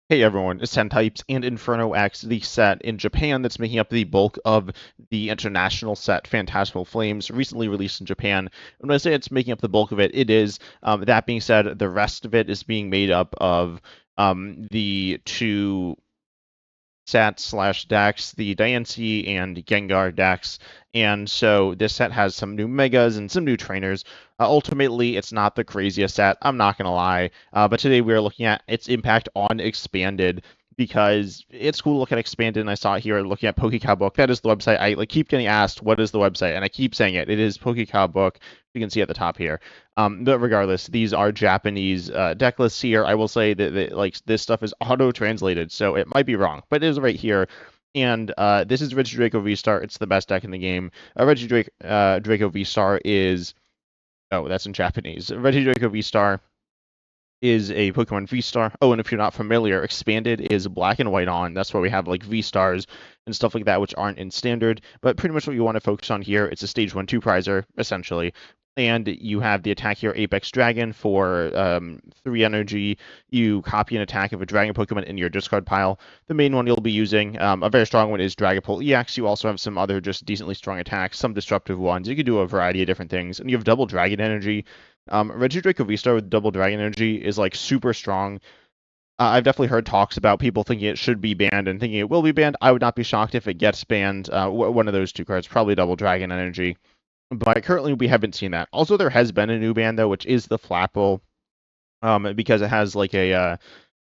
Hey everyone, it's 10 Types and Inferno X, the set in Japan that's making up the bulk of the international set Phantasmal Flames, recently released in Japan. When I say it's making up the bulk of it, it is. That being said, the rest of it is being made up of the two sets slash decks, the Diancie and Gengar decks. And so this set has some new megas and some new trainers. Ultimately, it's not the craziest set, I'm not going to lie. But today we are looking at its impact on Expanded because it's cool to look at Expanded, and I saw it here looking at PokeCowBook. That is the website. I keep getting asked, what is the website? And I keep saying it. It is PokeCowBook. You can see at the top here. But regardless, these are Japanese deck lists here. I will say that like this stuff is auto-translated, so it might be wrong, but it is right here. And this is Regidrago VSTAR. It's the best deck in the game. Regidrago VSTAR is... Oh, that's in Japanese. Regidrago VSTAR is a Pokemon V-Star. Oh, and if you're not familiar, Expanded is black and white on. That's why we have like V-Stars and stuff like that, which aren't in Standard. But pretty much what you want to focus on here, it's a Stage 1-2 prizer, essentially. And you have the attack here, Apex Dragon, for 3 energy. You copy an attack of a Dragon Pokemon in your discard pile. The main one you'll be using, a very strong one, is Dragapult EX. You also have some other just decently strong attacks, some disruptive ones. You can do a variety of different things. And you have double Dragon Energy. Regidrago V-Star with double Dragon Energy is like super strong. I've definitely heard talks about people thinking it should be banned and thinking it will be banned. I would not be shocked if it gets banned. One of those two cards, probably double Dragon Energy. But currently we haven't seen that. Also, there has been a new ban though, which is the Flapple, because it has like an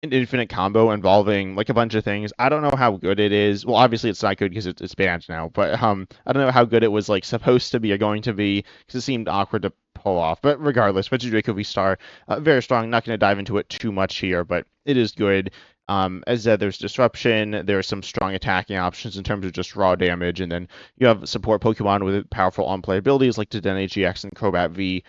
infinite combo involving like a bunch of things. I don't know how good it is. Well, obviously it's not good because it's banned now. But I don't know how good it was like supposed to be or going to be because it seemed awkward to pull off. But regardless, Regidrago V-Star, very strong. Not going to dive into it too much here, but it is good. As I said, there's disruption. There are some strong attacking options in terms of just raw damage, and then you have support Pokemon with powerful on-play abilities like Dedenne GX and Crobat V.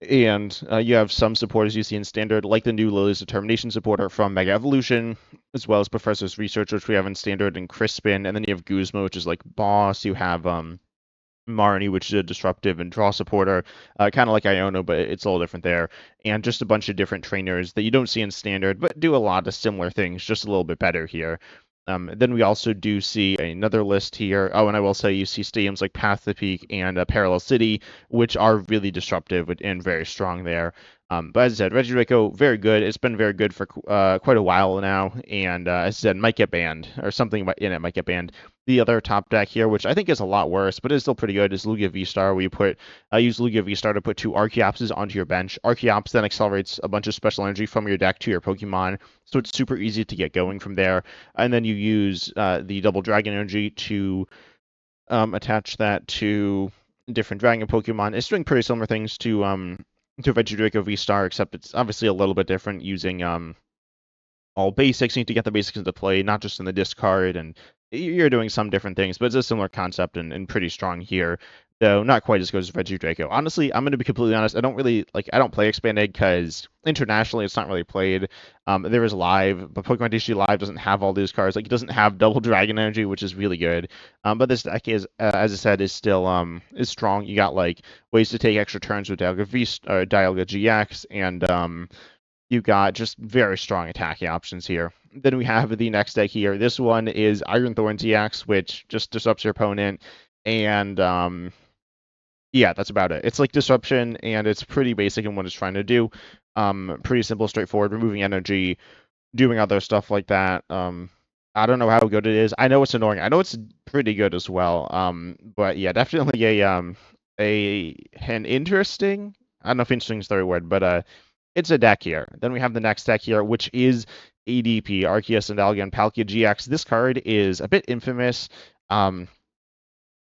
And you have some supporters you see in Standard, like the new Lily's Determination supporter from Mega Evolution, as well as Professor's Research, which we have in Standard, and Crispin. And then you have Guzma, which is like Boss. You have Marnie, which is a disruptive and draw supporter, kind of like Iono, but it's a little different there. And just a bunch of different trainers that you don't see in Standard, but do a lot of similar things, just a little bit better here. Then we also do see another list here. Oh, and I will say you see stadiums like Path to Peak and Parallel City, which are really disruptive and very strong there. But as I said, Regidrago, very good. It's been very good for quite a while now, and as I said, might get banned, or something in it might get banned. The other top deck here, which I think is a lot worse, but is still pretty good, is Lugia V-Star, where you use Lugia V-Star to put 2 Archeopses onto your bench. Archeops then accelerates a bunch of special energy from your deck to your Pokemon, so it's super easy to get going from there. And then you use the double Dragon Energy to attach that to different Dragon Pokemon. It's doing pretty similar things to Regidrago V-Star, except it's obviously a little bit different using all basics. You need to get the basics into play, not just in the discard, and you're doing some different things, but it's a similar concept and pretty strong here, though not quite as good as Regidrago. Honestly, I'm going to be completely honest. I don't play Expanded because internationally it's not really played. There is Live, but Pokemon TCG Live doesn't have all these cards. Like, it doesn't have double Dragon Energy, which is really good. But this deck is, as I said, is still is strong. You got like ways to take extra turns with Dialga GX, and you got just very strong attacking options here. Then we have the next deck here. This one is Iron Thorns EX, which just disrupts your opponent. And yeah, that's about it. It's like disruption, and it's pretty basic in what it's trying to do. Pretty simple, straightforward, removing energy, doing other stuff like that. I don't know how good it is. I know it's annoying. I know it's pretty good as well. But yeah, definitely an interesting. I don't know if interesting is the right word, but it's a deck here. Then we have the next deck here, which is ADP, Arceus, Sandalga, and Palkia GX. This card is a bit infamous.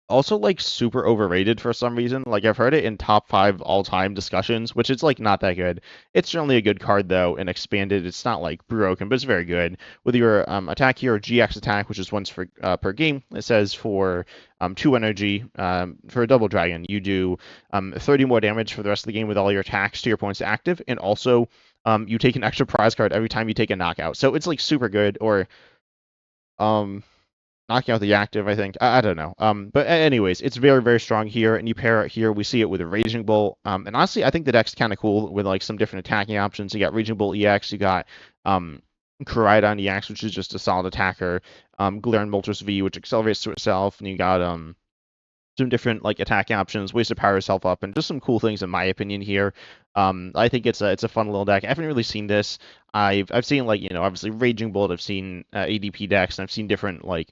Also, like, super overrated for some reason. Like, I've heard it in top 5 all-time discussions, which is, like, not that good. It's certainly a good card, though, and Expanded. It's not, like, broken, but it's very good. With your attack here, GX attack, which is once per game, it says for 2 energy, for a double dragon, you do 30 more damage for the rest of the game with all your attacks to your points active, and also you take an extra prize card every time you take a knockout. So it's, like, super good, or... knocking out the active, I think. I don't know. But anyways, it's very, very strong here, and you pair it here. We see it with a Raging Bolt. And honestly, I think the deck's kind of cool with like some different attacking options. You got Raging Bolt EX, you got Koraidon EX, which is just a solid attacker. Galarian Moltres V, which accelerates to itself, and you got some different like attack options, ways to power yourself up, and just some cool things in my opinion here. I think it's a fun little deck. I haven't really seen this. I've seen like obviously Raging Bolt. I've seen ADP decks, and I've seen different like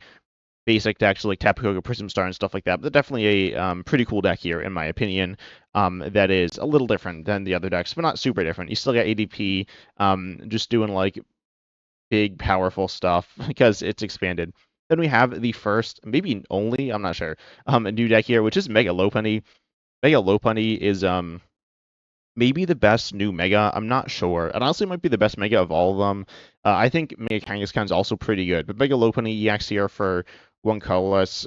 basic decks like Tapu Koko, Prism Star, and stuff like that. But definitely a pretty cool deck here in my opinion. That is a little different than the other decks, but not super different. You still got ADP, just doing like big, powerful stuff because it's expanded. Then we have the first, maybe only, I'm not sure, a new deck here, which is Mega Lopunny. Mega Lopunny is maybe the best new Mega. I'm not sure. And honestly, it might be the best Mega of all of them. I think Mega Kangaskhan is also pretty good. But Mega Lopunny EX here for one colorless,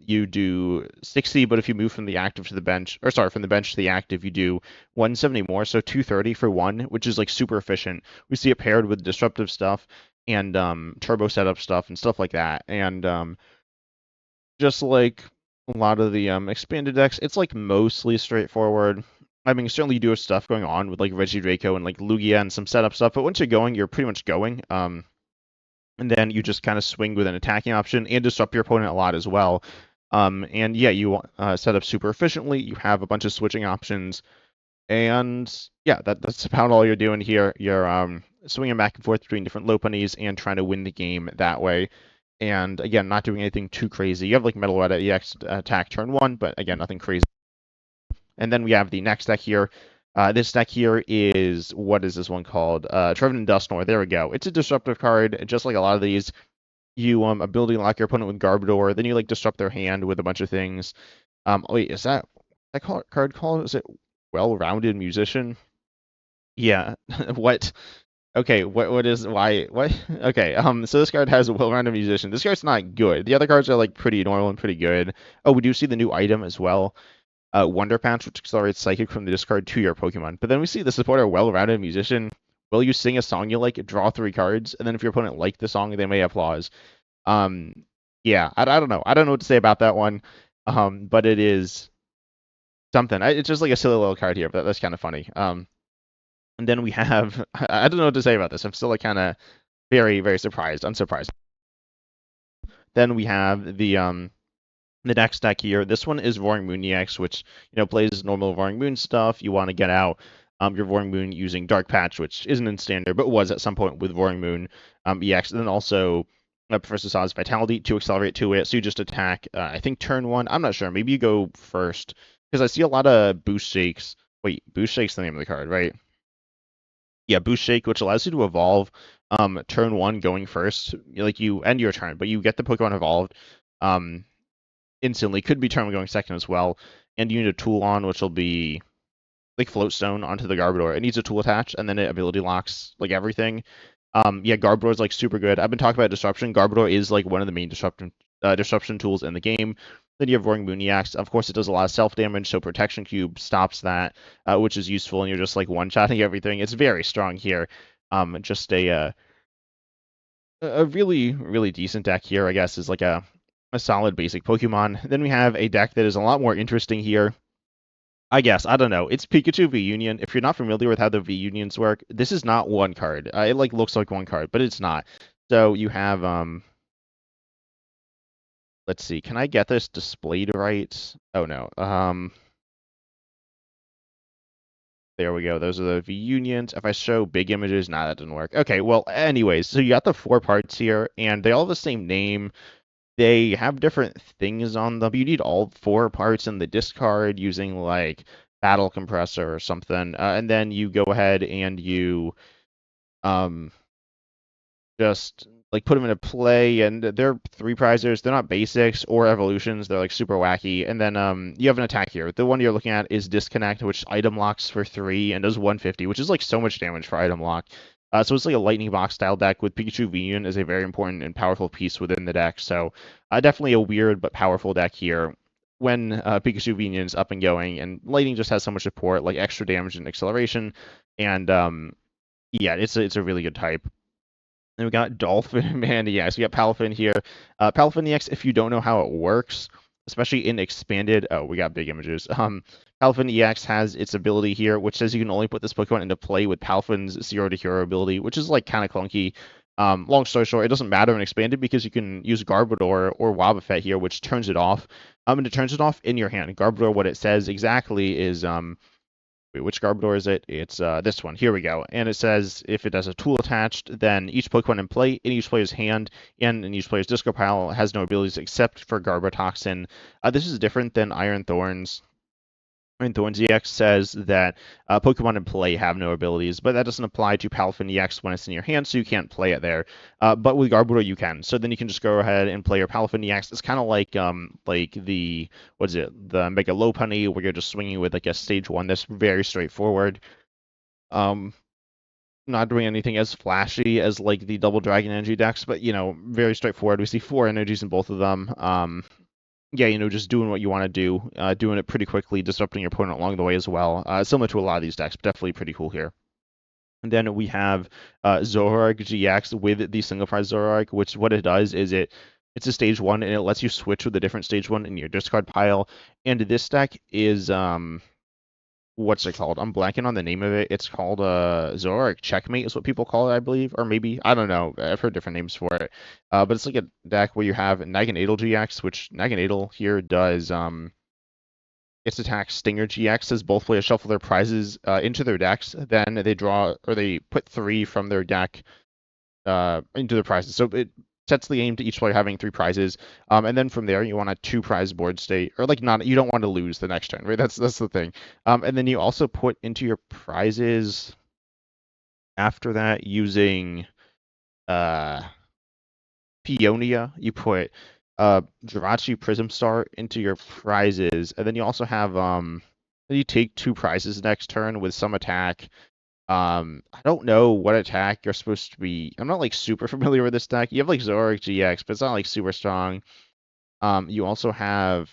you do 60, but if you move from the active to the bench, or sorry, from the bench to the active, you do 170 more, so 230 for one, which is like super efficient. We see it paired with disruptive stuff and turbo setup stuff and stuff like that. And just like a lot of the expanded decks, it's like mostly straightforward. I mean, certainly you do have stuff going on with like Regidrago and like Lugia and some setup stuff, but once you're going, you're pretty much going. And then you just kind of swing with an attacking option and disrupt your opponent a lot as well. And yeah, you set up super efficiently. You have a bunch of switching options, and yeah, that's about all you're doing here. You're swinging back and forth between different Lopunnies and trying to win the game that way. And again, not doing anything too crazy. You have like Metal Red EX attack turn one, but again, nothing crazy. And then we have the next deck here. This deck here is, what is this one called? Trevenant Dusknoir. There we go. It's a disruptive card, just like a lot of these. You ability lock your opponent with Garbodor, then you like disrupt their hand with a bunch of things. Wait, is that card called? Is it Well-Rounded Musician? Yeah. What? Okay, what is why what? Okay, so this card has a Well-Rounded Musician. This card's not good. The other cards are like pretty normal and pretty good. Oh, we do see the new item as well. Wonder Patch, which accelerates Psychic from the discard to your Pokemon. But then we see the supporter Well-Rounded Musician. Will you sing a song you like, draw 3 cards, and then if your opponent liked the song, they may applause. Yeah, I don't know. I don't know what to say about that one. But it is something. It's just like a silly little card here, but that's kind of funny. And then we have, I don't know what to say about this. I'm still like kind of very, very surprised, unsurprised. Then we have the next deck here. This one is Roaring Moon EX, which plays normal Roaring Moon stuff. You want to get out your Roaring Moon using Dark Patch, which isn't in standard, but was at some point with Roaring Moon EX. And then also Professor Saw's Vitality to accelerate to it. So you just attack, I think turn one. I'm not sure. Maybe you go first, because I see a lot of Boost Shakes. Wait, Boost Shake's the name of the card, right? Yeah, Boost Shake, which allows you to evolve turn one going first. Like you end your turn, but you get the Pokemon evolved instantly. Could be turn one going second as well. And you need a tool on, which will be like Float Stone onto the Garbodor. It needs a tool attached, and then it ability locks like everything. Yeah, Garbodor is like super good. I've been talking about disruption. Garbodor is like one of the main disruption tools in the game. Then you have Roaring Moon EX. Of course, it does a lot of self damage, so Protection Cube stops that, which is useful. And you're just like one-shotting everything. It's very strong here. Just a really, really decent deck here, I guess, is like a solid basic Pokemon. Then we have a deck that is a lot more interesting here. I guess, I don't know. It's Pikachu V-UNION. If you're not familiar with how the V-Unions work, this is not one card. It like looks like one card, but it's not. So you have let's see. Can I get this displayed right? Oh no. There we go. Those are the V-Unions. If I show big images, nah, that didn't work. Okay, well, anyways, so you got the 4 parts here, and they all have the same name. They have different things on them. You need all 4 parts in the discard using like Battle Compressor or something. And then you go ahead and you just like put them into play, and they're 3 prizers. They're not basics or evolutions. They're like super wacky. And then you have an attack here. The one you're looking at is Disconnect, which item locks for 3 and does 150, which is like so much damage for item lock. So it's like a lightning box style deck with Pikachu V-Union as a very important and powerful piece within the deck. So definitely a weird but powerful deck here when Pikachu V-Union is up and going. And lightning just has so much support, like extra damage and acceleration. And yeah, it's a really good type. Then we got Dolphin Man EX. We got Palafin here. Palafin EX, if you don't know how it works, especially in expanded, oh, we got big images. Palafin EX has its ability here, which says you can only put this Pokemon into play with Palafin's 0 to Hero ability, which is like kind of clunky. Long story short, it doesn't matter in expanded because you can use Garbodor or Wobbuffet here, which turns it off. And it turns it off in your hand. Garbodor, what it says exactly is wait, which Garbodor is it? It's this one. Here we go. And it says if it has a tool attached, then each Pokemon in play, in each player's hand, and in each player's discard pile has no abilities except for Garbotoxin. This is different than Iron Thorns. And Thorns EX says that Pokemon in play have no abilities, but that doesn't apply to Palafin EX when it's in your hand, so you can't play it there. But with Garbodor, you can. So then you can just go ahead and play your Palafin EX. It's kind of like the what is it, the Mega Lopunny, where you're just swinging with like a stage one. That's very straightforward. Um, Not doing anything as flashy as like the Double Dragon Energy decks, but very straightforward. We see 4 energies in both of them. Yeah, just doing what you want to do, doing it pretty quickly, disrupting your opponent along the way as well. Similar to a lot of these decks, but definitely pretty cool here. And then we have Zoroark GX with the single prize Zoroark, which what it does is it's a stage 1 and it lets you switch with a different stage 1 in your discard pile. And this deck is what's it called? I'm blanking on the name of it. It's called Zoroark Checkmate is what people call it, I believe, or maybe I don't know. I've heard different names for it. But it's like a deck where you have Naganadel GX, which Naganadel here does its attack Stinger GX as both players shuffle their prizes into their decks. Then they draw or they put 3 from their deck into their prizes. So it sets the aim to each player having 3 prizes, and then from there you want a 2 prize board state, or like not you don't want to lose the next turn, right? That's the thing. And then you also put into your prizes after that using Peonia. You put Jirachi Prism Star into your prizes, and then you also have then you take 2 prizes next turn with some attack. I don't know what attack you're supposed to be. I'm not like super familiar with this deck. You have like Zoroark GX, but it's not like super strong. You also have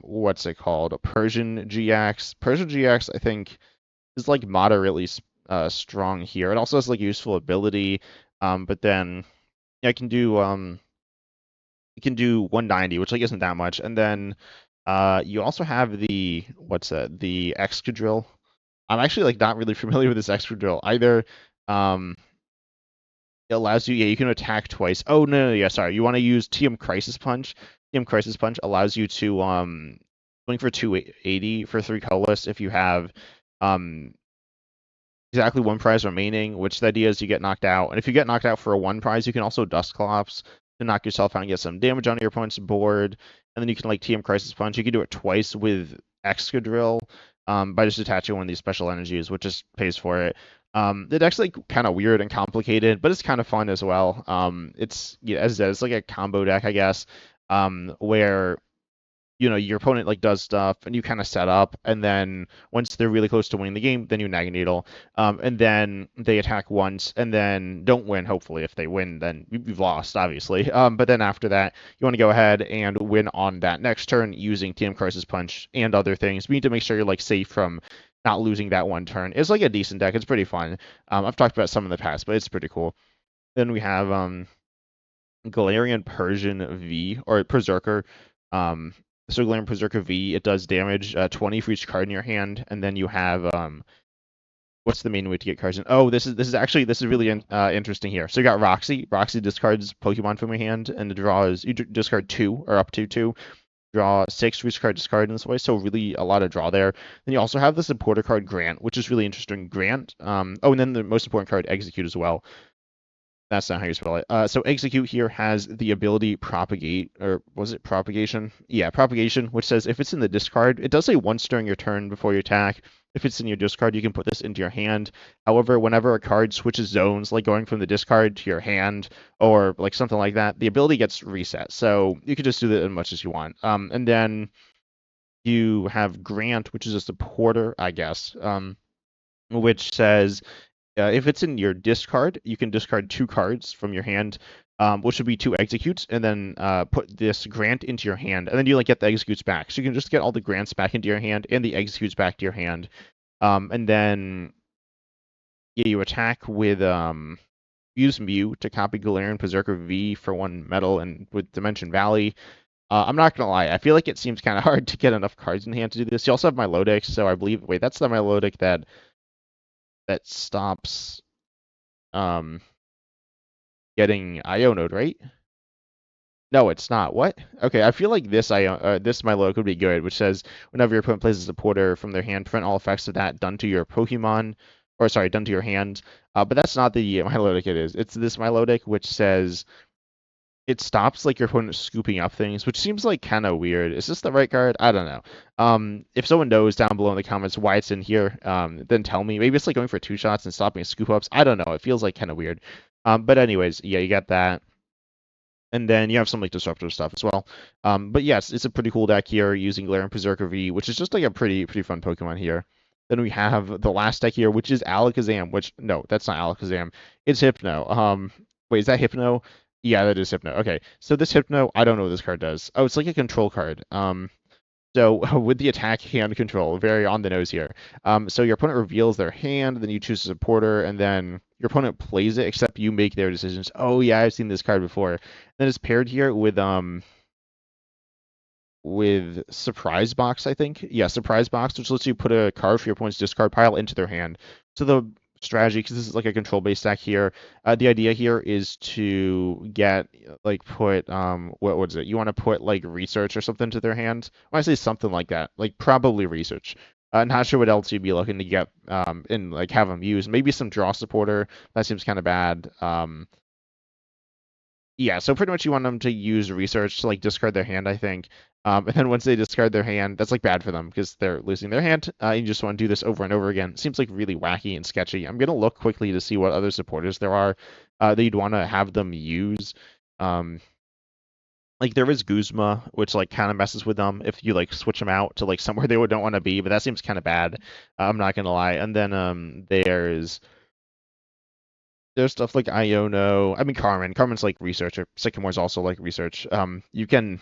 what's it called? Persian GX. Persian GX, I think, is like moderately strong here. It also has like useful ability. But then yeah, it can do 190, which like isn't that much. And then you also have the what's that? The Excadrill. I'm actually like not really familiar with this Excadrill either. Um, it allows you, yeah, you can attack twice. Oh no, yeah, sorry. You want to use TM Crisis Punch. TM Crisis Punch allows you to swing for 280 for 3 colorless if you have um exactly 1 prize remaining, which the idea is you get knocked out. And if you get knocked out for a 1 prize, you can also Dusclops to knock yourself out and get some damage on your opponent's board. And then you can like TM Crisis Punch. You can do it twice with Excadrill by just attaching one of these special energies, which just pays for it. The deck's like kind of weird and complicated, but it's kind of fun as well. It's yeah, as I said, it's like a combo deck, I guess, where your opponent like does stuff and you kind of set up, and then once they're really close to winning the game, then you Naganadel, and then they attack once and then don't win. Hopefully, if they win, then you've lost, obviously. But then after that, you want to go ahead and win on that next turn using TM Crisis Punch and other things. We need to make sure you're like safe from not losing that one turn. It's like a decent deck. It's pretty fun. I've talked about some in the past, but it's pretty cool. Then we have Galarian Persian V or Berserker. So Galarian Berserker V, it does damage 20 for each card in your hand, and then you have what's the main way to get cards in? Oh, this is really interesting here. So you got Roxy. Roxy discards Pokemon from your hand, and the draw is you discard 2 or up to 2. Draw 6 for each card discarded in this way, so really a lot of draw there. Then you also have the supporter card Grant, which is really interesting. Grant. Oh, and then the most important card Execute as well. That's not how you spell it. So Execute here has the ability Propagate, or was it Propagation? Yeah, Propagation, which says if it's in the discard, it does say once during your turn before you attack. If it's in your discard, you can put this into your hand. However, whenever a card switches zones, like going from the discard to your hand, or like something like that, the ability gets reset. So you can just do that as much as you want. And then you have Grant, which is a supporter, I guess, which says if it's in your discard, you can discard 2 cards from your hand, which would be 2 executes, and then put this grant into your hand, and then you like get the executes back. So you can just get all the grants back into your hand and the executes back to your hand, and then yeah, you attack with use Mew to copy Galarian Berserker V for 1 metal, and with Dimension Valley. I'm not gonna lie, I feel like it seems kind of hard to get enough cards in hand to do this. You also have Milotic, so I believe that's the Milotic that stops getting Iono'd, right? No, it's not. What? Okay, I feel like this Milo could be good, which says whenever your opponent places a supporter from their hand, prevent all effects of that done to your Pokemon, or sorry, done to your hand. But that's not the Milotic it is. It's this Milotic which says it stops like your opponent scooping up things, which seems like kind of weird. Is this the right card? I don't know. If someone knows down below in the comments why it's in here, then tell me. Maybe it's like going for two shots and stopping scoop ups. I don't know. It feels like kind of weird. But anyways, yeah, you got that. And then you have some like disruptive stuff as well. But yes, it's a pretty cool deck here using Galarian Berserker V, which is just like a pretty fun Pokemon here. Then we have the last deck here, which is Alakazam, which no, that's not Alakazam. It's Hypno. Wait, is that Hypno? Yeah, that is Hypno. Okay. So this Hypno, I don't know what this card does. Oh, it's like a control card. So with the attack hand control, very on the nose here. So your opponent reveals their hand, then you choose a supporter, and then your opponent plays it, except you make their decisions. Oh yeah, I've seen this card before. Then it's paired here with Surprise Box, I think. Yeah, Surprise Box, which lets you put a card for your opponent's discard pile into their hand. So the strategy, because this is like a control-based deck here, the idea here is to get, like, put, what is it? You want to put, like, research or something to their hand? When I say something like that, like, probably research. Not sure what else you'd be looking to get, and, like, have them use. Maybe some draw supporter. That seems kind of bad. Yeah, so pretty much you want them to use research to like discard their hand, I think. And then once they discard their hand, that's like bad for them because they're losing their hand. You just want to do this over and over again. It seems like really wacky and sketchy. I'm gonna look quickly to see what other supporters there are that you'd want to have them use. Um, like there is Guzma, which like kind of messes with them if you like switch them out to like somewhere they don't want to be, but that seems kind of bad. I'm not gonna lie. And then there's stuff like Iono. I mean, Carmen. Carmen's like research. Or Sycamore's also like research. You can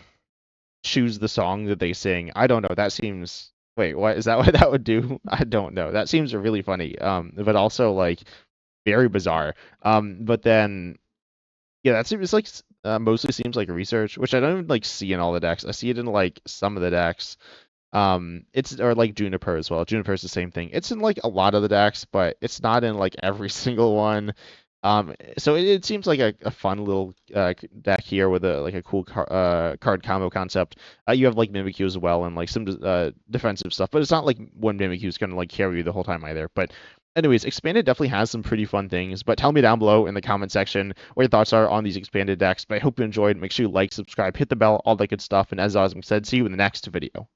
choose the song that they sing. I don't know. That seems. Wait, what is that? What that would do? I don't know. That seems really funny. But also like very bizarre. But then yeah, that seems like mostly seems like research, which I don't even like see in all the decks. I see it in like some of the decks. It's or like Juniper as well. Juniper is the same thing. It's in like a lot of the decks, but it's not in like every single one. So it seems like a fun little deck here with a like a cool card combo concept. You have like Mimikyu as well and like some defensive stuff, but it's not like one Mimikyu is gonna like carry you the whole time either. But anyways, expanded definitely has some pretty fun things. But tell me down below in the comment section what your thoughts are on these expanded decks. But I hope you enjoyed. Make sure you like, subscribe, hit the bell, all that good stuff. And as Osmond said, see you in the next video.